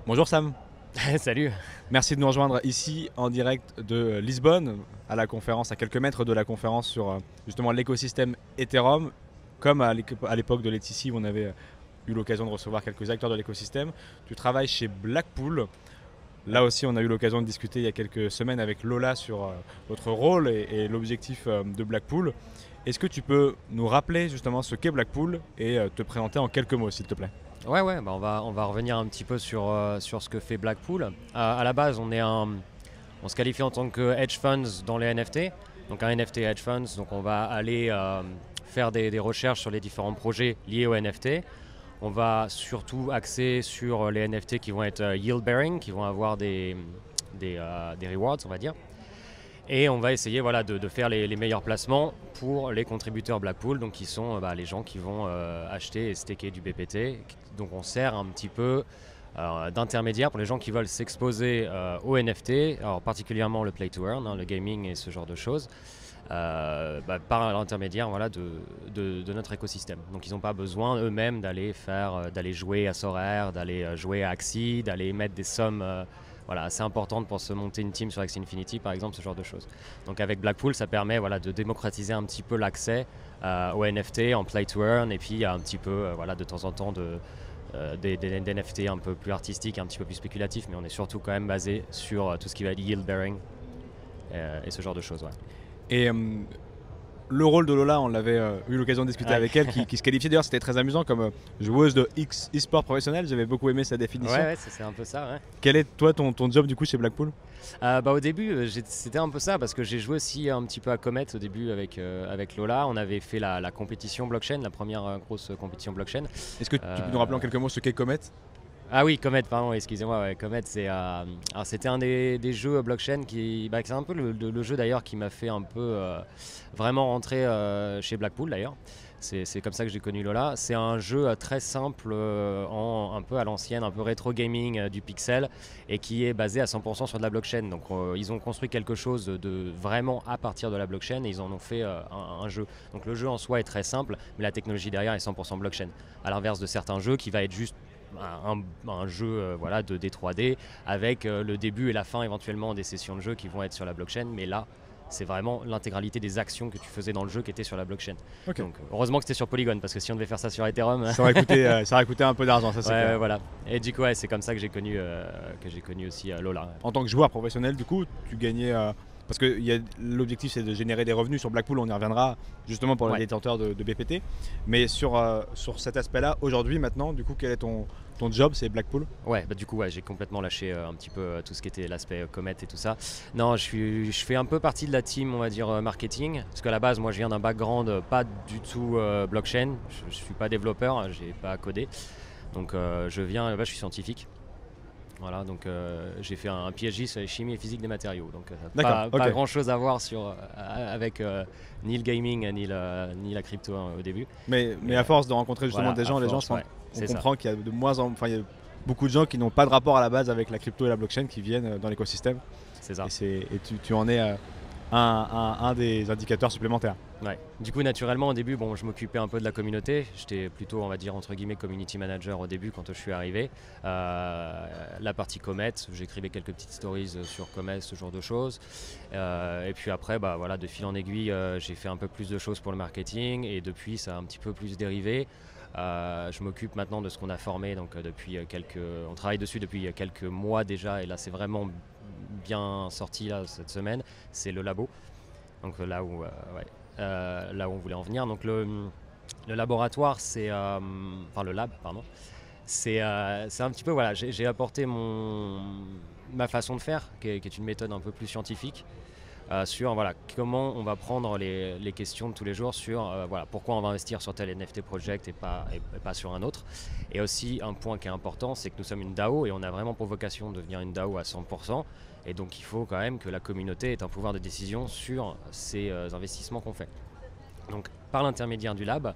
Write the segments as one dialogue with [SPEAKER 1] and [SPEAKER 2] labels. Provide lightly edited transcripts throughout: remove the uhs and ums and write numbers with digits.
[SPEAKER 1] Bonjour Sam,
[SPEAKER 2] Salut.
[SPEAKER 1] merci de nous rejoindre ici en direct de Lisbonne, à la conférence, à quelques mètres de la conférence sur justement l'écosystème Ethereum, comme à l'époque de Laetitia où on avait eu l'occasion de recevoir quelques acteurs de l'écosystème. Tu travailles chez Blackpool. Là aussi, on a eu l'occasion de discuter il y a quelques semaines avec Lola sur votre rôle et l'objectif de Blackpool. Est-ce que tu peux nous rappeler justement ce qu'est Blackpool et te présenter en quelques mots, s'il te plaît?
[SPEAKER 2] Ouais, bah on va revenir un petit peu sur ce que fait Blackpool. À la base, on se qualifie en tant que hedge funds dans les NFT. Donc un NFT hedge funds, donc on va aller faire des recherches sur les différents projets liés aux NFT. On va surtout axer sur les NFT qui vont être yield bearing, qui vont avoir des rewards, on va dire. Et on va essayer de faire les meilleurs placements pour les contributeurs Blackpool, donc qui sont les gens qui vont acheter et staker du BPT. Donc on sert un petit peu d'intermédiaire pour les gens qui veulent s'exposer aux NFT, alors particulièrement le play to earn, le gaming et ce genre de choses, par l'intermédiaire de notre écosystème. Donc ils n'ont pas besoin eux-mêmes d'aller jouer à Sorare, d'aller jouer à Axie, d'aller mettre des sommes assez importantes pour se monter une team sur Axie Infinity, par exemple, ce genre de choses. Donc avec Blackpool, ça permet de démocratiser un petit peu l'accès aux NFT en play to earn, et puis un petit peu de temps en temps des NFT un peu plus artistiques, un petit peu plus spéculatifs, mais on est surtout quand même basé sur tout ce qui va être yield bearing et ce genre de choses. Ouais.
[SPEAKER 1] Et le rôle de Lola, on l'avait eu l'occasion de discuter avec elle, qui se qualifiait d'ailleurs, c'était très amusant comme joueuse de e-sport professionnel. J'avais beaucoup aimé sa définition.
[SPEAKER 2] Ouais, c'est un peu ça. Ouais.
[SPEAKER 1] Quel est toi ton job du coup chez Blackpool?
[SPEAKER 2] Au début, c'était un peu ça parce que j'ai joué aussi un petit peu à Comet au début avec Lola. On avait fait la compétition blockchain, la première grosse compétition blockchain.
[SPEAKER 1] Est-ce que tu peux nous rappeler en quelques mots ce qu'est Comet?
[SPEAKER 2] Ah oui, Comet, pardon, excusez-moi. Ouais, Comet, c'était un des jeux blockchain c'est un peu le jeu d'ailleurs qui m'a fait un peu vraiment rentrer chez Blackpool d'ailleurs. C'est comme ça que j'ai connu Lola. C'est un jeu très simple, un peu à l'ancienne, un peu rétro gaming du pixel, et qui est basé à 100% sur de la blockchain. Donc ils ont construit quelque chose de vraiment à partir de la blockchain et ils en ont fait un jeu. Donc le jeu en soi est très simple, mais la technologie derrière est 100% blockchain. À l'inverse de certains jeux qui va être juste un jeu de D3D avec le début et la fin éventuellement des sessions de jeu qui vont être sur la blockchain, mais là c'est vraiment l'intégralité des actions que tu faisais dans le jeu qui était sur la blockchain.
[SPEAKER 1] Okay.
[SPEAKER 2] Donc heureusement que c'était sur Polygon, parce que si on devait faire ça sur Ethereum,
[SPEAKER 1] ça aurait coûté un peu d'argent, ça c'est clair.
[SPEAKER 2] Voilà. Et du coup c'est comme ça que j'ai connu aussi Lola.
[SPEAKER 1] En tant que joueur professionnel, du coup, tu gagnais parce que l'objectif c'est de générer des revenus sur Blackpool, on y reviendra justement pour les détenteurs de BPT. Mais sur cet aspect-là, aujourd'hui, maintenant, du coup, quel est ton job? C'est Blackpool?
[SPEAKER 2] Ouais, du coup, j'ai complètement lâché un petit peu tout ce qui était l'aspect Comet et tout ça. Non, je fais un peu partie de la team, on va dire, marketing. Parce qu'à la base, moi, je viens d'un background pas du tout blockchain. Je suis pas développeur, j'ai pas codé. Donc, je suis scientifique. Voilà, donc j'ai fait un PhD sur la chimie et physique des matériaux. Donc pas grand chose à voir avec ni le gaming ni la crypto au début.
[SPEAKER 1] Mais à force de rencontrer justement des gens, on comprend qu'il y a il y a beaucoup de gens qui n'ont pas de rapport à la base avec la crypto et la blockchain qui viennent dans l'écosystème.
[SPEAKER 2] C'est ça.
[SPEAKER 1] Et tu en es un des indicateurs supplémentaires.
[SPEAKER 2] Ouais. Du coup, naturellement, au début, je m'occupais un peu de la communauté. J'étais plutôt, on va dire, entre guillemets, community manager au début quand je suis arrivé. La partie Comet, j'écrivais quelques petites stories sur Comet, ce genre de choses. Et puis après, de fil en aiguille, j'ai fait un peu plus de choses pour le marketing. Et depuis, ça a un petit peu plus dérivé. Je m'occupe maintenant de ce qu'on a formé. Donc, on travaille dessus depuis quelques mois déjà. Et là, c'est vraiment bien sorti là, cette semaine. C'est le labo. Donc là où on voulait en venir. Donc le laboratoire, le lab, pardon. C'est un petit peu, j'ai apporté ma façon de faire, qui est une méthode un peu plus scientifique, sur comment on va prendre les questions de tous les jours sur pourquoi on va investir sur tel NFT project et pas sur un autre. Et aussi un point qui est important, c'est que nous sommes une DAO et on a vraiment pour vocation de devenir une DAO à 100%. Et donc il faut quand même que la communauté ait un pouvoir de décision sur ces investissements qu'on fait. Donc par l'intermédiaire du lab,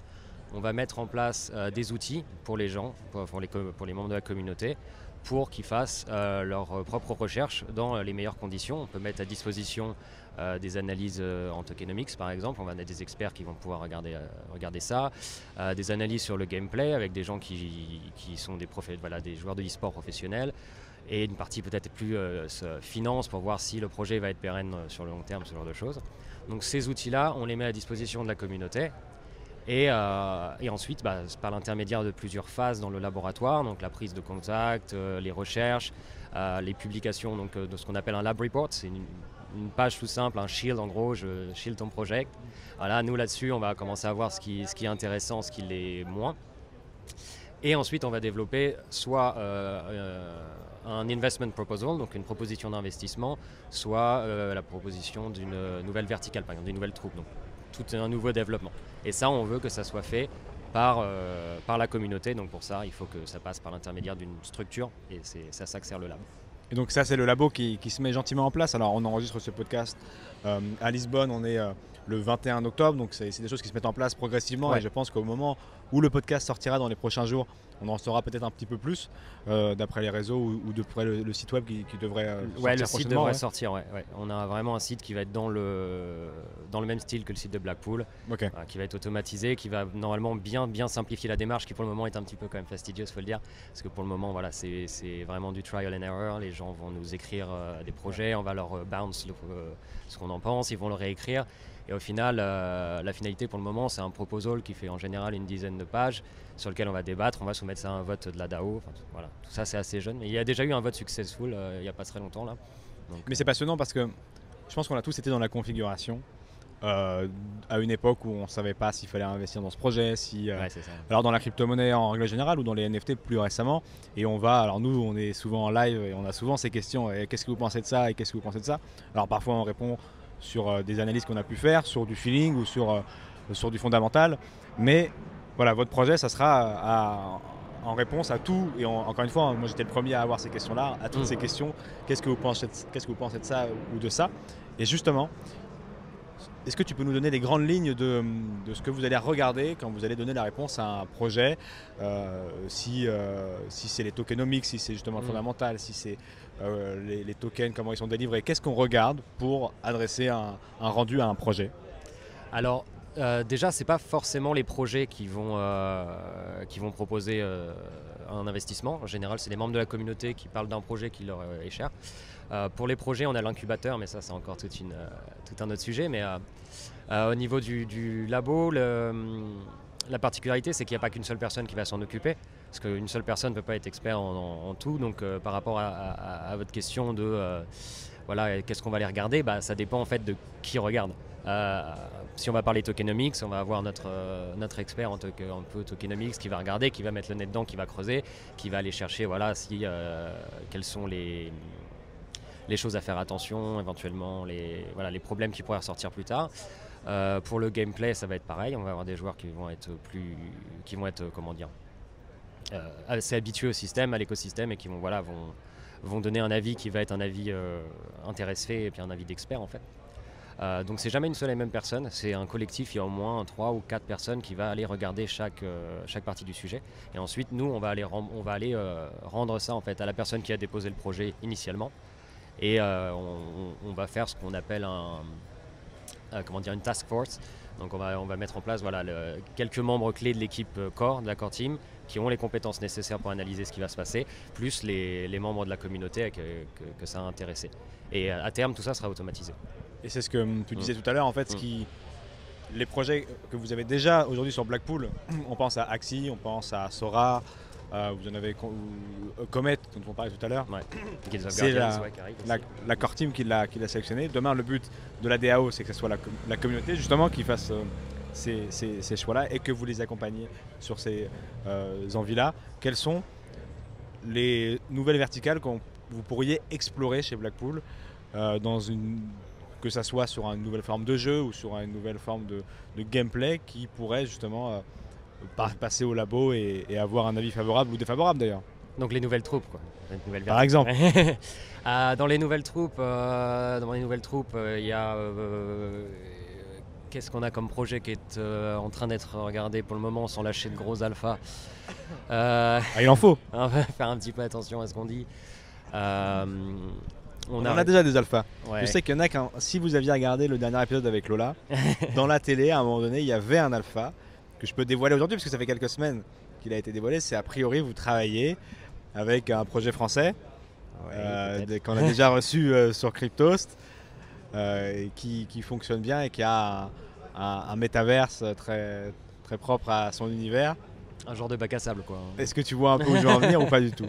[SPEAKER 2] on va mettre en place des outils pour les gens, pour les membres de la communauté, pour qu'ils fassent leurs propres recherches dans les meilleures conditions. On peut mettre à disposition des analyses en tokenomics par exemple, on va mettre des experts qui vont pouvoir regarder ça, des analyses sur le gameplay avec des gens qui sont des joueurs de e-sport professionnels, et une partie peut-être plus finance pour voir si le projet va être pérenne sur le long terme, ce genre de choses. Donc ces outils-là, on les met à disposition de la communauté. Et ensuite, par l'intermédiaire de plusieurs phases dans le laboratoire, donc la prise de contact, les recherches, les publications donc, de ce qu'on appelle un lab report, c'est une page tout simple, un shield en gros, je shield ton projet. Voilà, nous là-dessus, on va commencer à voir ce qui est intéressant, ce qui l'est moins. Et ensuite, on va développer soit un investment proposal, donc une proposition d'investissement, soit la proposition d'une nouvelle verticale, par exemple, d'une nouvelle troupe. Donc, tout un nouveau développement. Et ça, on veut que ça soit fait par la communauté. Donc pour ça, il faut que ça passe par l'intermédiaire d'une structure. Et c'est ça que sert le lab.
[SPEAKER 1] Et donc ça, c'est le labo qui se met gentiment en place. Alors on enregistre ce podcast à Lisbonne, on est le 21 octobre. Donc c'est des choses qui se mettent en place progressivement. Ouais. Et je pense qu'au moment où le podcast sortira dans les prochains jours, on en saura peut-être un petit peu plus d'après les réseaux ou d'après le site web qui devrait sortir.
[SPEAKER 2] Ouais, le site devrait sortir. Ouais. On a vraiment un site qui va être dans le même style que le site de Blackpool,
[SPEAKER 1] okay.
[SPEAKER 2] Qui va être automatisé, qui va normalement bien simplifier la démarche, qui pour le moment est un petit peu quand même fastidieuse, faut le dire, parce que pour le moment, voilà, c'est vraiment du trial and error. Les gens vont nous écrire des projets, on va leur bounce ce qu'on en pense, ils vont le réécrire. Et au final, la finalité pour le moment, c'est un proposal qui fait en général une dizaine de pages sur lequel on va débattre, on va soumettre ça à un vote de la DAO. Enfin, voilà. Tout ça, c'est assez jeune. Mais il y a déjà eu un vote successful il n'y a pas très longtemps. Là. Donc,
[SPEAKER 1] mais c'est passionnant parce que je pense qu'on a tous été dans la configuration à une époque où on ne savait pas s'il fallait investir dans ce projet.
[SPEAKER 2] Ouais, c'est ça.
[SPEAKER 1] Alors dans la crypto-monnaie en règle générale ou dans les NFT plus récemment. Et alors nous, on est souvent en live et on a souvent ces questions. Qu'est-ce que vous pensez de ça et qu'est-ce que vous pensez de ça? Alors parfois, on répond sur des analyses qu'on a pu faire, sur du feeling ou sur du fondamental. Mais voilà, votre projet, ça sera en réponse à tout. Et encore une fois, moi j'étais le premier à avoir ces questions-là, à toutes ces questions. Qu'est-ce que vous pensez de ça ou de ça? Et justement, est-ce que tu peux nous donner les grandes lignes de ce que vous allez regarder quand vous allez donner la réponse à un projet, si c'est les tokenomics, si c'est justement le fondamental, si c'est les tokens, comment ils sont délivrés? Qu'est-ce qu'on regarde pour adresser un rendu à un projet?
[SPEAKER 2] Alors, déjà, ce n'est pas forcément les projets qui vont proposer un investissement. En général, c'est les membres de la communauté qui parlent d'un projet qui leur est cher. Pour les projets, on a l'incubateur, mais ça, c'est encore tout un autre sujet. Mais au niveau du labo, la particularité, c'est qu'il n'y a pas qu'une seule personne qui va s'en occuper. Parce qu'une seule personne ne peut pas être expert en tout. Donc, par rapport à votre question de voilà, qu'est-ce qu'on va aller regarder, ça dépend en fait de qui regarde. Si on va parler tokenomics, on va avoir notre expert en peu tokenomics qui va regarder, qui va mettre le nez dedans, qui va creuser, qui va aller chercher voilà, quelles sont les choses à faire attention, éventuellement les problèmes qui pourraient ressortir plus tard. Pour le gameplay, ça va être pareil. On va avoir des joueurs qui vont être comment dire, assez habitués au système, à l'écosystème, et qui vont donner un avis qui va être un avis intéressé et puis un avis d'expert en fait. Donc c'est jamais une seule et même personne, c'est un collectif, il y a au moins 3 ou 4 personnes qui va aller regarder chaque partie du sujet. Et ensuite nous on va aller rendre ça en fait à la personne qui a déposé le projet initialement. Et on va faire ce qu'on appelle une task force. Donc on va mettre en place quelques membres clés de l'équipe core, de la core team, qui ont les compétences nécessaires pour analyser ce qui va se passer, plus les membres de la communauté que ça a intéressé. Et à terme, tout ça sera automatisé.
[SPEAKER 1] Et c'est ce que tu disais tout à l'heure, en fait, les projets que vous avez déjà aujourd'hui sur Blackpool, on pense à Axie, on pense à Sora, vous en avez Comet, dont on parlait tout à l'heure.
[SPEAKER 2] Ouais.
[SPEAKER 1] C'est la core team qui l'a sélectionné. Demain, le but de la DAO, c'est que ce soit la communauté justement qui fasse ces choix-là et que vous les accompagniez sur ces envies-là. Quelles sont les nouvelles verticales que vous pourriez explorer chez Blackpool que ça soit sur une nouvelle forme de jeu ou sur une nouvelle forme de gameplay qui pourrait justement passer au labo et avoir un avis favorable ou défavorable d'ailleurs.
[SPEAKER 2] Donc les nouvelles troupes quoi.
[SPEAKER 1] Par exemple.
[SPEAKER 2] Dans les nouvelles troupes, il y a qu'est-ce qu'on a comme projet qui est en train d'être regardé pour le moment sans lâcher de gros alpha.
[SPEAKER 1] Il en faut.
[SPEAKER 2] On va faire un petit peu attention à ce qu'on dit.
[SPEAKER 1] On a déjà des alphas.
[SPEAKER 2] Ouais.
[SPEAKER 1] Je sais qu'il y en a si vous aviez regardé le dernier épisode avec Lola, dans la télé, à un moment donné, il y avait un alpha que je peux dévoiler aujourd'hui parce que ça fait quelques semaines qu'il a été dévoilé. C'est a priori, vous travaillez avec un projet français qu'on a déjà reçu sur Cryptost, qui fonctionne bien et qui a un métaverse très, très propre à son univers.
[SPEAKER 2] Un genre de bac à sable, quoi.
[SPEAKER 1] Est-ce que tu vois un peu où je veux en venir ou pas du tout?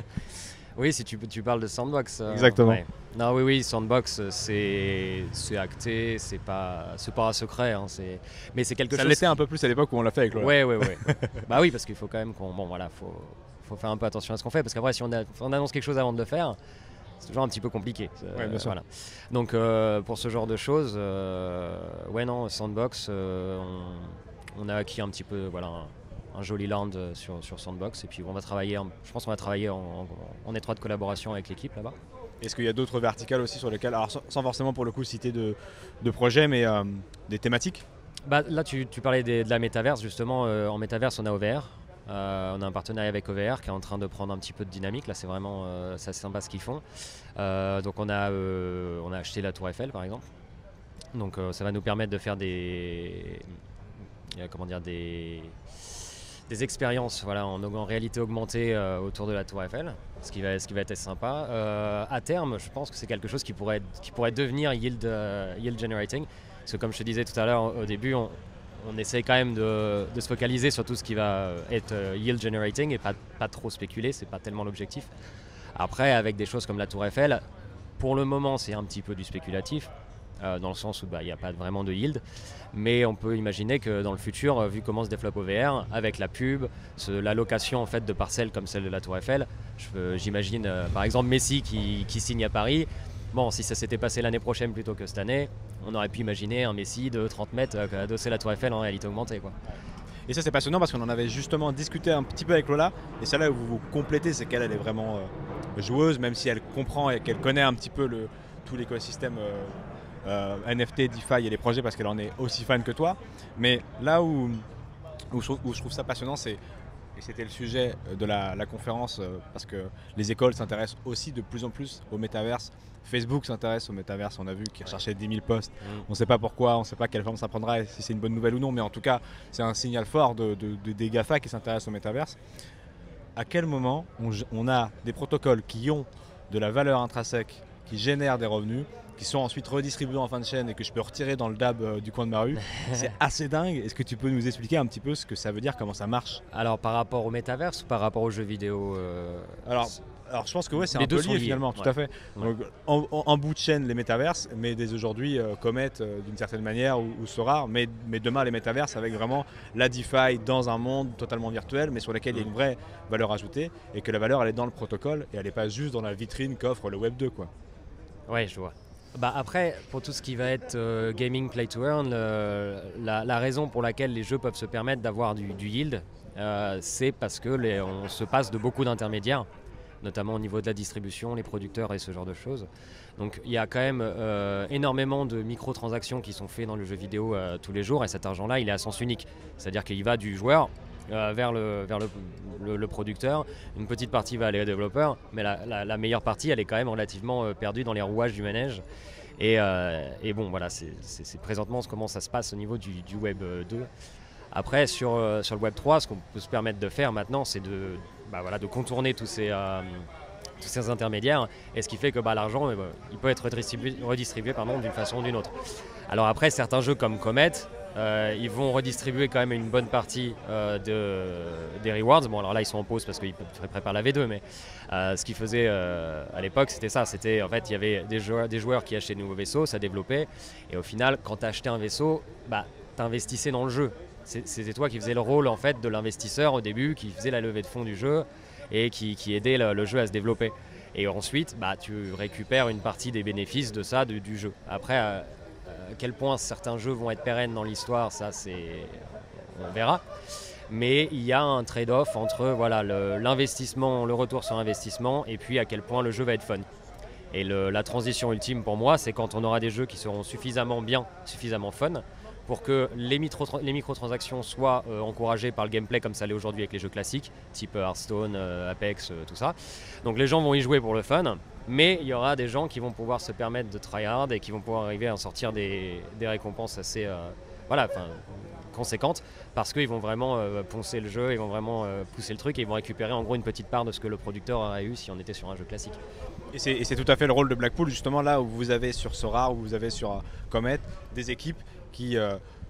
[SPEAKER 2] Oui, si tu parles de Sandbox.
[SPEAKER 1] Exactement.
[SPEAKER 2] Ouais. Non, oui, Sandbox, c'est acté, c'est pas un secret. Hein, mais c'est quelque chose.
[SPEAKER 1] Ça l'était un peu plus à l'époque où on l'a fait avec Lola.
[SPEAKER 2] Ouais. Bah oui, parce qu'il faut quand même faut faire un peu attention à ce qu'on fait, parce qu'après, si on annonce quelque chose avant de le faire, c'est toujours un petit peu compliqué.
[SPEAKER 1] Ouais, bien sûr.
[SPEAKER 2] Voilà. Donc, pour ce genre de choses, Sandbox, on a acquis un petit peu, un joli land sur Sandbox, et puis je pense qu'on va travailler en étroite collaboration avec l'équipe là-bas.
[SPEAKER 1] Est-ce qu'il y a d'autres verticales aussi sur lesquelles, alors sans forcément pour le coup citer de projets, mais des thématiques?
[SPEAKER 2] Là tu parlais de la métaverse, justement. En métaverse on a OVR, on a un partenariat avec OVR qui est en train de prendre un petit peu de dynamique. Là c'est vraiment c'est assez sympa ce qu'ils font. Donc on a acheté la Tour Eiffel par exemple, donc ça va nous permettre de faire des expériences en réalité augmentée autour de la Tour Eiffel, ce qui va être assez sympa. À terme, je pense que c'est quelque chose qui pourrait devenir yield generating, parce que comme je te disais tout à l'heure au début, on essaie quand même de se focaliser sur tout ce qui va être yield generating et pas trop spéculer, c'est pas tellement l'objectif. Après, avec des choses comme la Tour Eiffel, pour le moment c'est un petit peu du spéculatif, dans le sens où il n'y a pas vraiment de yield, mais on peut imaginer que dans le futur, vu comment se développe OVR, avec la pub, la location en fait de parcelles comme celle de la Tour Eiffel, j'imagine par exemple Messi qui signe à Paris. Bon, si ça s'était passé l'année prochaine plutôt que cette année, on aurait pu imaginer un Messi de 30 mètres adosser la Tour Eiffel en réalité augmentée, quoi.
[SPEAKER 1] Et ça c'est passionnant parce qu'on en avait justement discuté un petit peu avec Lola, et c'est là où vous vous complétez, c'est qu'elle est vraiment joueuse, même si elle comprend et qu'elle connaît un petit peu tout l'écosystème NFT, DeFi et les projets, parce qu'elle en est aussi fan que toi. Mais là où je trouve ça passionnant, et c'était le sujet de la conférence, parce que les écoles s'intéressent aussi de plus en plus au métaverse. Facebook s'intéresse au métaverse, on a vu qu'ils recherchaient 10 000 postes. On ne sait pas pourquoi, on ne sait pas quelle forme ça prendra, et si c'est une bonne nouvelle ou non, mais en tout cas, c'est un signal fort des GAFA qui s'intéressent au métaverse. À quel moment on a des protocoles qui ont de la valeur intrinsèque, qui génèrent des revenus, qui sont ensuite redistribués en fin de chaîne et que je peux retirer dans le DAB du coin de ma rue? C'est assez dingue. Est-ce que tu peux nous expliquer un petit peu ce que ça veut dire, comment ça marche?
[SPEAKER 2] Alors par rapport au métaverse ou par rapport aux jeux vidéo
[SPEAKER 1] Alors je pense que c'est
[SPEAKER 2] les
[SPEAKER 1] un
[SPEAKER 2] deux
[SPEAKER 1] peu
[SPEAKER 2] sont
[SPEAKER 1] lié
[SPEAKER 2] liés,
[SPEAKER 1] finalement,
[SPEAKER 2] ouais.
[SPEAKER 1] tout à fait. Donc, en bout de chaîne les métaverses, mais dès aujourd'hui Comet d'une certaine manière ou Sora, mais demain les métaverses avec vraiment la DeFi dans un monde totalement virtuel, mais sur lequel il y a une vraie valeur ajoutée, et que la valeur elle est dans le protocole et elle n'est pas juste dans la vitrine qu'offre le Web 2, quoi.
[SPEAKER 2] Ouais, je vois. Après, pour tout ce qui va être gaming play to earn, la raison pour laquelle les jeux peuvent se permettre d'avoir du yield, c'est parce que on se passe de beaucoup d'intermédiaires, notamment au niveau de la distribution, les producteurs et ce genre de choses. Donc il y a quand même énormément de microtransactions qui sont faites dans le jeu vidéo tous les jours, et cet argent-là, il est à sens unique. C'est-à-dire qu'il va du joueur vers le producteur. Une petite partie va aller au développeur, mais la meilleure partie, elle est quand même relativement perdue dans les rouages du manège. Et bon, voilà, c'est présentement comment ça se passe au niveau du Web 2. Après, sur le Web 3, ce qu'on peut se permettre de faire maintenant, c'est de contourner tous ces intermédiaires, et ce qui fait que l'argent il peut être redistribué d'une façon ou d'une autre. Alors après, certains jeux comme Comet, ils vont redistribuer quand même une bonne partie des rewards. Bon, alors là ils sont en pause parce qu'ils préparent la V2, mais ce qu'ils faisaient à l'époque c'était ça, c'était en fait il y avait des joueurs qui achetaient de nouveaux vaisseaux, ça développait, et au final quand tu achetais un vaisseau, tu investissais dans le jeu. C'était toi qui faisais le rôle en fait de l'investisseur au début, qui faisait la levée de fonds du jeu et qui aidait le jeu à se développer. Et ensuite, tu récupères une partie des bénéfices de ça, du jeu. Après, à quel point certains jeux vont être pérennes dans l'histoire, ça on verra. Mais il y a un trade-off entre l'investissement, le retour sur investissement, et puis à quel point le jeu va être fun. Et la transition ultime pour moi, c'est quand on aura des jeux qui seront suffisamment bien, suffisamment fun, pour que les microtransactions soient encouragées par le gameplay comme ça l'est aujourd'hui avec les jeux classiques, type Hearthstone, Apex, tout ça. Donc les gens vont y jouer pour le fun, mais il y aura des gens qui vont pouvoir se permettre de tryhard et qui vont pouvoir arriver à en sortir des récompenses assez conséquentes, parce qu'ils vont vraiment poncer le jeu, ils vont vraiment pousser le truc et ils vont récupérer en gros une petite part de ce que le producteur aurait eu si on était sur un jeu classique.
[SPEAKER 1] Et c'est tout à fait le rôle de Blackpool, justement là où vous avez sur Sora, où vous avez sur Comet, des équipes qui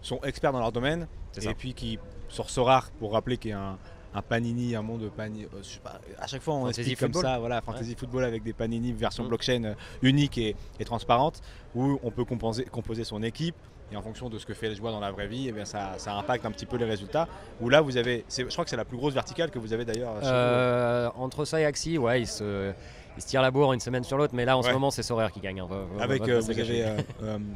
[SPEAKER 1] sont experts dans leur domaine, et puis qui, sur Sora, pour rappeler qu'il y a un Panini, un monde de Panini, je sais pas, à chaque fois on
[SPEAKER 2] Fantasy
[SPEAKER 1] explique comme
[SPEAKER 2] Football.
[SPEAKER 1] ça, voilà, Fantasy Football avec des Panini version blockchain unique et transparente, où on peut composer son équipe, et en fonction de ce que fait le joueur dans la vraie vie, eh bien ça impacte un petit peu les résultats. Où là vous avez, je crois que c'est la plus grosse verticale que vous avez d'ailleurs chez vous.
[SPEAKER 2] Entre ça et Axie, ouais, ils se tirent la bourre une semaine sur l'autre, mais là en ce moment c'est Sorare qui gagne.
[SPEAKER 1] Avec vous avez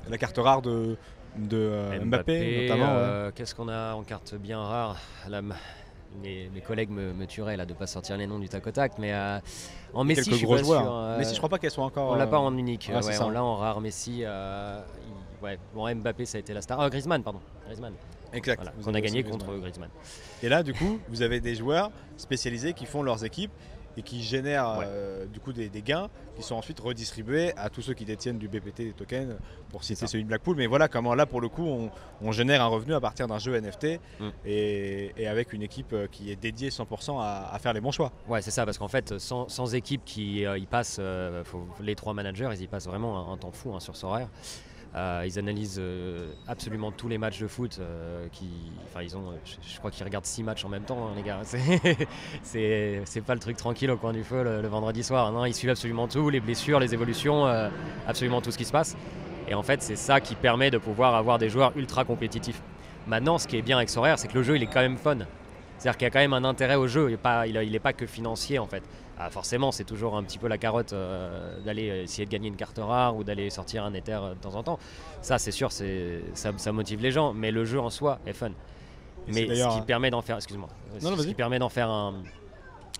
[SPEAKER 1] la carte rare de Mbappé notamment.
[SPEAKER 2] Qu'est-ce qu'on a en carte bien rare? Mes collègues me tueraient là de ne pas sortir les noms du tac au tac, mais en Messi, je suis pas sûr.
[SPEAKER 1] Messi, je crois pas qu'elles soient encore.
[SPEAKER 2] On l'a pas en unique.
[SPEAKER 1] Ouais,
[SPEAKER 2] on l'a en rare. Messi. Bon, Mbappé, ça a été la star. Griezmann, pardon.
[SPEAKER 1] Exact.
[SPEAKER 2] Voilà, on a gagné contre Griezmann.
[SPEAKER 1] Et là, du coup, vous avez des joueurs spécialisés qui font leurs équipes et qui génèrent du coup des gains qui sont ensuite redistribués à tous ceux qui détiennent du BPT, des tokens, pour citer celui de Blackpool. Mais voilà comment là, pour le coup, on génère un revenu à partir d'un jeu NFT et avec une équipe qui est dédiée 100% à faire les bons choix.
[SPEAKER 2] Ouais, c'est ça, parce qu'en fait, sans équipe qui y passe, les 3 managers, ils y passent vraiment un temps fou sur Sorare. Ils analysent absolument tous les matchs de foot. Je crois qu'ils regardent 6 matchs en même temps, les gars. C'est pas le truc tranquille au coin du feu le vendredi soir. Non, ils suivent absolument tout, les blessures, les évolutions, absolument tout ce qui se passe. Et en fait, c'est ça qui permet de pouvoir avoir des joueurs ultra compétitifs. Maintenant, ce qui est bien avec Sorare, c'est que le jeu, il est quand même fun. C'est-à-dire qu'il y a quand même un intérêt au jeu, il n'est pas que financier en fait. Forcément, c'est toujours un petit peu la carotte d'aller essayer de gagner une carte rare ou d'aller sortir un Ether de temps en temps. Ça, c'est sûr, ça motive les gens, mais le jeu en soi est fun. Mais ce qui permet d'en faire, qui permet d'en faire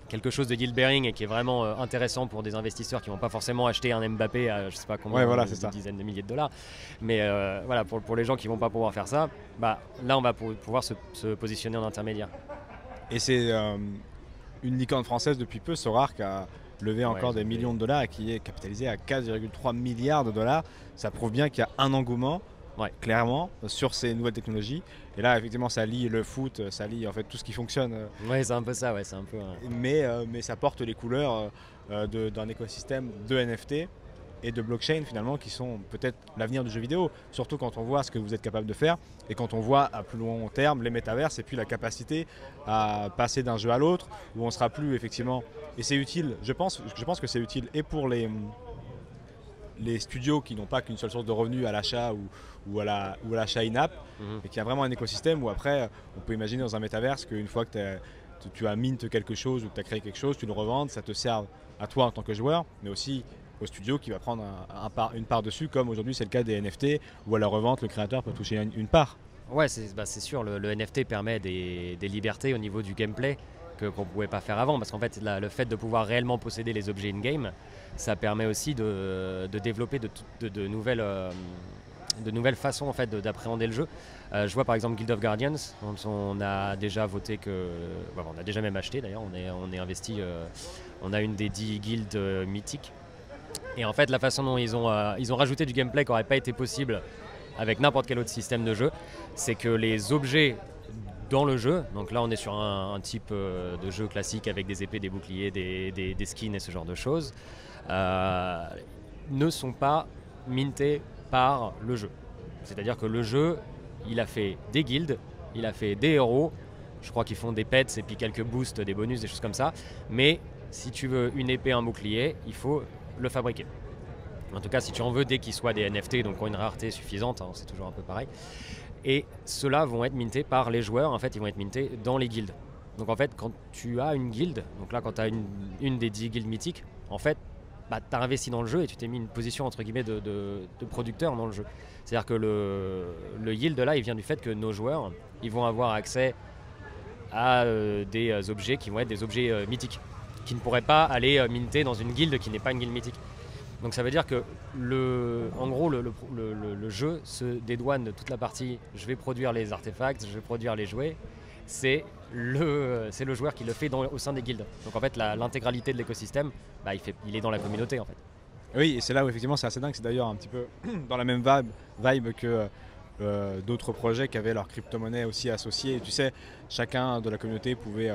[SPEAKER 2] quelque chose de yield bearing et qui est vraiment intéressant pour des investisseurs qui ne vont pas forcément acheter un Mbappé à je sais pas combien, des dizaines de milliers de dollars. Mais pour les gens qui ne vont pas pouvoir faire ça, là on va pouvoir se positionner en intermédiaire.
[SPEAKER 1] Et c'est une licorne française depuis peu, Sorare, qui a levé encore des millions de dollars et qui est capitalisé à 4,3 milliards de dollars. Ça prouve bien qu'il y a un engouement, clairement, sur ces nouvelles technologies. Et là, effectivement, ça lie le foot, ça lie en fait tout ce qui fonctionne.
[SPEAKER 2] Ouais, c'est un peu ça, c'est un peu.
[SPEAKER 1] Mais ça porte les couleurs d'un écosystème de NFT et de blockchain finalement qui sont peut-être l'avenir du jeu vidéo, surtout quand on voit ce que vous êtes capable de faire et quand on voit à plus long terme les métaverses et puis la capacité à passer d'un jeu à l'autre où on sera plus effectivement, et c'est utile, je pense que c'est utile et pour les studios qui n'ont pas qu'une seule source de revenus à l'achat ou à l'achat in-app, et qu'il y a vraiment un écosystème où après on peut imaginer dans un métaverse qu'une fois que tu as mint quelque chose ou que tu as créé quelque chose, tu le revendes, ça te sert à toi en tant que joueur, mais aussi au studio qui va prendre une part dessus, comme aujourd'hui c'est le cas des NFT, où à la revente le créateur peut toucher une part.
[SPEAKER 2] Ouais, c'est sûr, le NFT permet des libertés au niveau du gameplay qu'on ne pouvait pas faire avant, parce qu'en fait le fait de pouvoir réellement posséder les objets in-game, ça permet aussi de développer de nouvelles façons en fait, d'appréhender le jeu. Je vois par exemple Guild of Guardians, on a déjà voté on a déjà même acheté d'ailleurs, on est investi, on a une des 10 guildes mythiques. Et en fait, la façon dont ils ont rajouté du gameplay qui n'aurait pas été possible avec n'importe quel autre système de jeu, c'est que les objets dans le jeu, donc là on est sur un type de jeu classique avec des épées, des boucliers, des skins et ce genre de choses, ne sont pas mintés par le jeu. C'est-à-dire que le jeu, il a fait des guildes, il a fait des héros, je crois qu'ils font des pets et puis quelques boosts, des bonus, des choses comme ça, mais si tu veux une épée, un bouclier, il faut le fabriquer. En tout cas, si tu en veux, dès qu'ils soient des NFT, donc ont une rareté suffisante, c'est toujours un peu pareil. Et ceux-là vont être mintés par les joueurs, en fait, ils vont être mintés dans les guildes. Donc en fait, quand tu as une guilde, donc là, quand tu as une des 10 guildes mythiques, en fait, tu as investi dans le jeu et tu t'es mis une position, entre guillemets, de producteur dans le jeu. C'est-à-dire que le yield, là, il vient du fait que nos joueurs, ils vont avoir accès à des objets qui vont être des objets mythiques, qui ne pourraient pas aller minter dans une guilde qui n'est pas une guilde mythique. Donc ça veut dire que en gros le jeu se dédouane de toute la partie je vais produire les artefacts, je vais produire les jouets. C'est le joueur qui le fait au sein des guildes. Donc en fait l'intégralité de l'écosystème, bah, il est dans la communauté en fait.
[SPEAKER 1] Oui, et c'est là où effectivement c'est assez dingue, c'est d'ailleurs un petit peu dans la même vibe que d'autres projets qui avaient leur crypto-monnaie aussi associée. Et tu sais, chacun de la communauté pouvait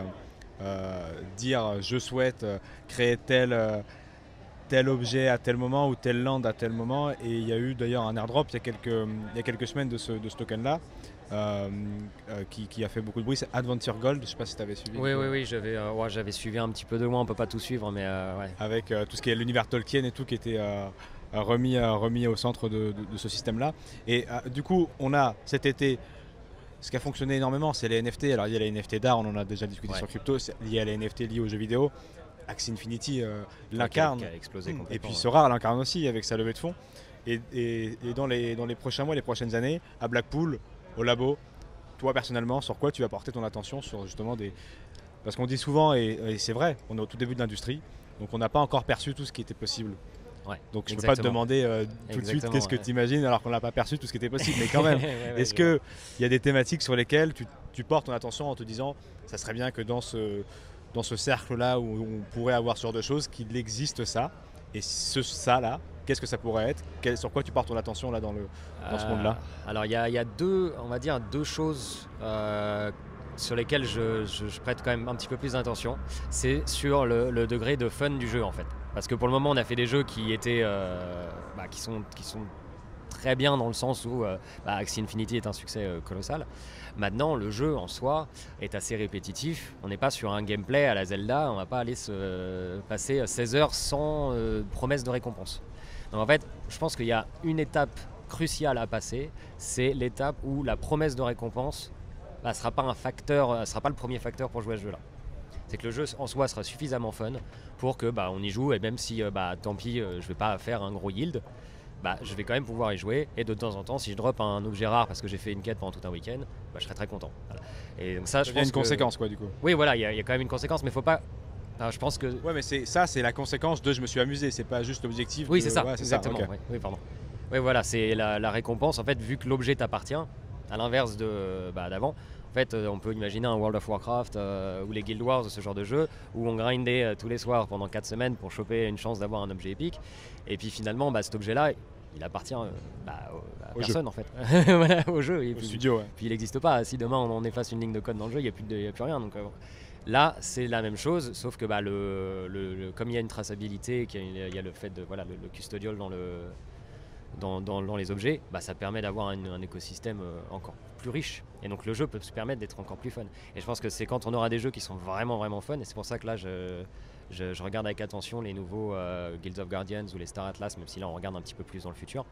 [SPEAKER 1] dire je souhaite créer tel objet à tel moment ou tel land à tel moment. Et il y a eu d'ailleurs un airdrop il y a quelques semaines de ce token-là qui a fait beaucoup de bruit. C'est Adventure Gold, je ne sais pas si tu avais suivi.
[SPEAKER 2] Oui, j'avais suivi un petit peu de loin, on ne peut pas tout suivre, mais ouais.
[SPEAKER 1] Avec tout ce qui est l'univers Tolkien et tout qui était remis au centre de ce système-là. Et du coup, on a cet été, ce qui a fonctionné énormément, c'est les NFT. Alors il y a les NFT d'art, on en a déjà discuté sur crypto, il y a les NFT liés aux jeux vidéo. Axie Infinity l'incarne,
[SPEAKER 2] qui a explosé complètement,
[SPEAKER 1] et puis Sora l'incarne aussi avec sa levée de fonds. Et dans les prochains mois, les prochaines années, à Blackpool, au labo, toi personnellement, sur quoi tu vas porter ton attention sur justement des... Parce qu'on dit souvent, et c'est vrai, on est au tout début de l'industrie, donc on n'a pas encore perçu tout ce qui était possible.
[SPEAKER 2] Ouais,
[SPEAKER 1] donc je ne peux pas te demander tout de suite qu'est-ce que tu imagines alors qu'on n'a pas perçu tout ce qui était possible. Mais quand même, est-ce qu'il y a des thématiques sur lesquelles tu portes ton attention en te disant ça serait bien que dans ce cercle-là où on pourrait avoir ce genre de choses, qu'il existe ça, et ça là, qu'est-ce que ça pourrait être, sur quoi tu portes ton attention là dans ce monde-là?
[SPEAKER 2] Alors il y a deux choses sur lesquelles je prête quand même un petit peu plus d'attention. C'est sur le degré de fun du jeu en fait. Parce que pour le moment on a fait des jeux qui étaient qui sont très bien dans le sens où Axie Infinity est un succès colossal. Maintenant le jeu en soi est assez répétitif, on n'est pas sur un gameplay à la Zelda, on va pas aller se passer 16 heures sans promesse de récompense. Donc en fait je pense qu'il y a une étape cruciale à passer, c'est l'étape où la promesse de récompense sera pas le premier facteur pour jouer à ce jeu-là. C'est que le jeu en soi sera suffisamment fun pour que on y joue, et même si tant pis je vais pas faire un gros yield, je vais quand même pouvoir y jouer, et de temps en temps si je drop un objet rare parce que j'ai fait une quête pendant tout un week-end, je serai très content. Voilà. Et donc ça je pense
[SPEAKER 1] une conséquence quoi du coup.
[SPEAKER 2] Oui voilà, il y a quand même une conséquence, mais faut pas... je pense que...
[SPEAKER 1] Ouais mais c'est la conséquence de je me suis amusé, c'est pas juste l'objectif.
[SPEAKER 2] Oui c'est ça, exactement.
[SPEAKER 1] Ça, okay.
[SPEAKER 2] Oui pardon. Oui voilà, c'est la récompense en fait, vu que l'objet t'appartient, à l'inverse d'avant. En fait, on peut imaginer un World of Warcraft ou les Guild Wars, ce genre de jeu, où on grindait tous les soirs pendant 4 semaines pour choper une chance d'avoir un objet épique. Et puis finalement, cet objet-là, il appartient à personne en fait. Voilà, au jeu. Et
[SPEAKER 1] au
[SPEAKER 2] puis,
[SPEAKER 1] studio, ouais.
[SPEAKER 2] Puis il n'existe pas. Si demain on efface une ligne de code dans le jeu, il n'y a plus rien. Donc, là, c'est la même chose, sauf que comme il y a une traçabilité, qu'il y a le fait de le custodial dans les objets, ça permet d'avoir un écosystème encore plus riche, et donc le jeu peut se permettre d'être encore plus fun. Et je pense que c'est quand on aura des jeux qui sont vraiment vraiment fun, et c'est pour ça que là je regarde avec attention les nouveaux Guilds of Guardians ou les Star Atlas, même si là on regarde un petit peu plus dans le futur.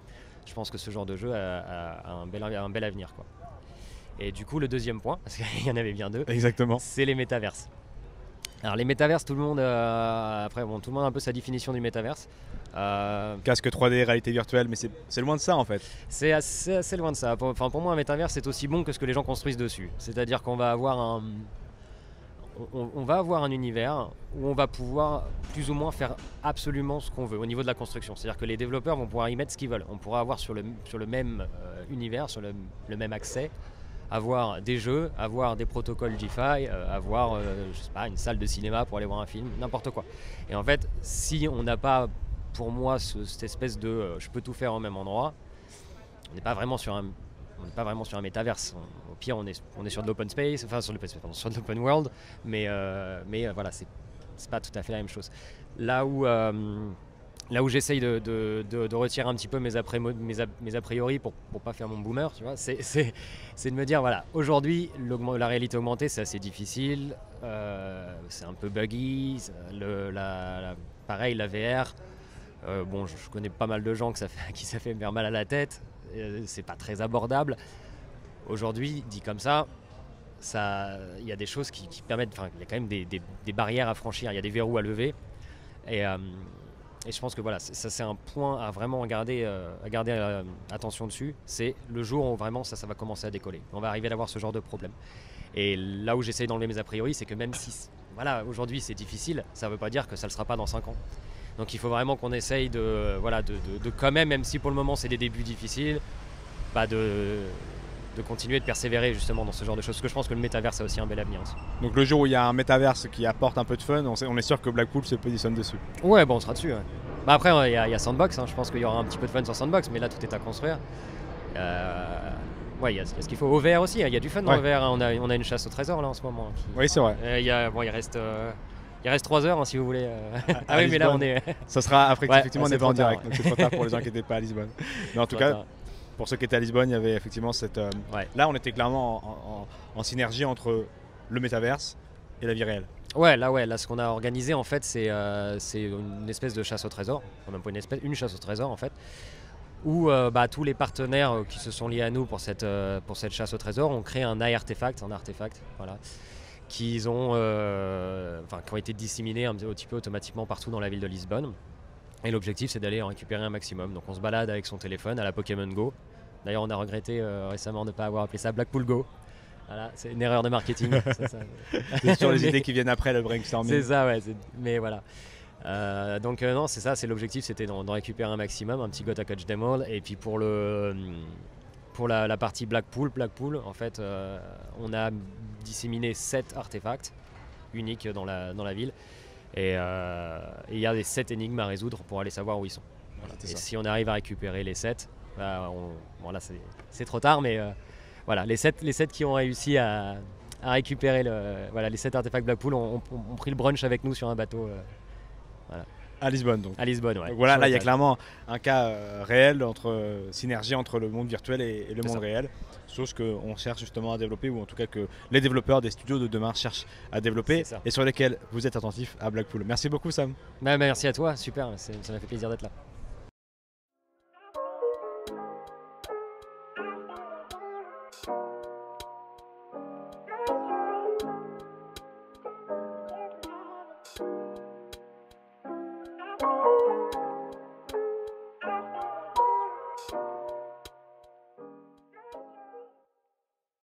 [SPEAKER 2] Je pense que ce genre de jeu a un bel avenir quoi. Et du coup le deuxième point, parce qu'il y en avait bien deux,
[SPEAKER 1] exactement,
[SPEAKER 2] c'est les métaverses. Alors les métaverses, tout le monde a un peu sa définition du métaverse.
[SPEAKER 1] Casque 3D, réalité virtuelle, mais c'est loin de ça en fait.
[SPEAKER 2] C'est assez loin de ça. Pour moi, un métaverse c'est aussi bon que ce que les gens construisent dessus. C'est-à-dire qu'on va avoir un univers où on va pouvoir plus ou moins faire absolument ce qu'on veut au niveau de la construction. C'est-à-dire que les développeurs vont pouvoir y mettre ce qu'ils veulent. On pourra avoir sur le même univers, sur le même accès, avoir des jeux, avoir des protocoles GFI, avoir je sais pas, une salle de cinéma pour aller voir un film, n'importe quoi. Et en fait, si on n'a pas, pour moi, cette espèce de je peux tout faire au même endroit, on n'est pas vraiment sur un métaverse. Au pire, on est sur de l'open space, enfin sur de l'open world, mais voilà, c'est pas tout à fait la même chose. Là où j'essaye de retirer un petit peu mes a priori pour pas faire mon boomer, tu vois, c'est de me dire, voilà, aujourd'hui, la réalité augmentée, c'est assez difficile, c'est un peu buggy, pareil, la VR, je connais pas mal de gens qui ça fait faire mal à la tête, c'est pas très abordable. Aujourd'hui, dit comme ça, il y a des choses qui permettent, enfin, il y a quand même des barrières à franchir, il y a des verrous à lever, et je pense que voilà, ça c'est un point à vraiment garder attention dessus. C'est le jour où vraiment ça va commencer à décoller. On va arriver à avoir ce genre de problème. Et là où j'essaye d'enlever mes a priori, c'est que même si voilà, aujourd'hui c'est difficile, ça ne veut pas dire que ça ne le sera pas dans 5 ans. Donc il faut vraiment qu'on essaye de, voilà, de quand même si pour le moment c'est des débuts difficiles, bah de continuer de persévérer justement dans ce genre de choses. Parce que je pense que le métaverse a aussi un bel avenir aussi.
[SPEAKER 1] Donc le jour où il y a un métaverse qui apporte un peu de fun, on est sûr que Blackpool se positionne dessus.
[SPEAKER 2] Ouais, bon, on sera dessus. Ouais. Bah après, il y a Sandbox, hein. Je pense qu'il y aura un petit peu de fun sur Sandbox, mais là tout est à construire. Ouais, il y a ce qu'il faut. Au VR aussi, il y a du fun dans le VR. Hein. On a une chasse au trésor là en ce moment.
[SPEAKER 1] Oui, c'est vrai.
[SPEAKER 2] Il reste 3 heures hein, si vous voulez. Ah oui, mais là on est.
[SPEAKER 1] Ça sera après effectivement on n'est pas en direct,
[SPEAKER 2] tard,
[SPEAKER 1] donc c'est trop tard pour les gens qui n'étaient pas à Lisbonne. Mais en tout cas, pour ceux qui étaient à Lisbonne, il y avait effectivement cette. Là, on était clairement en synergie entre le métaverse et la vie réelle.
[SPEAKER 2] Ouais, là, ce qu'on a organisé en fait, c'est une espèce de chasse au trésor. Enfin, même pas une chasse au trésor en fait, où tous les partenaires qui se sont liés à nous pour cette chasse au trésor ont créé un artefact, voilà, qui ont été disséminés un petit peu automatiquement partout dans la ville de Lisbonne. Et l'objectif, c'est d'aller en récupérer un maximum. Donc on se balade avec son téléphone à la Pokémon Go. D'ailleurs, on a regretté récemment de ne pas avoir appelé ça Blackpool Go. Voilà, c'est une erreur de marketing.
[SPEAKER 1] C'est sur les idées qui viennent après le brainstorming.
[SPEAKER 2] C'est ça, ouais. Mais voilà. Non, c'est ça. C'est l'objectif, c'était d'en récupérer un maximum, un petit got à catch them all. Et puis pour la partie Blackpool, en fait, on a disséminé 7 artefacts uniques dans la ville. Et il y a des 7 énigmes à résoudre pour aller savoir où ils sont. Voilà. Et si on arrive à récupérer les 7, là c'est trop tard, mais voilà, les 7 qui ont réussi à récupérer les 7 artefacts Blackpool ont pris le brunch avec nous sur un bateau. Voilà.
[SPEAKER 1] À Lisbonne donc.
[SPEAKER 2] À Lisbonne, ouais.
[SPEAKER 1] Donc voilà, là il y a clairement un cas réel synergie entre le monde virtuel et le monde réel. Chose qu'on cherche justement à développer, ou en tout cas que les développeurs des studios de demain cherchent à développer et sur lesquels vous êtes attentifs à Blackpool. Merci beaucoup Sam.
[SPEAKER 2] Merci à toi, super, ça m'a fait plaisir d'être là.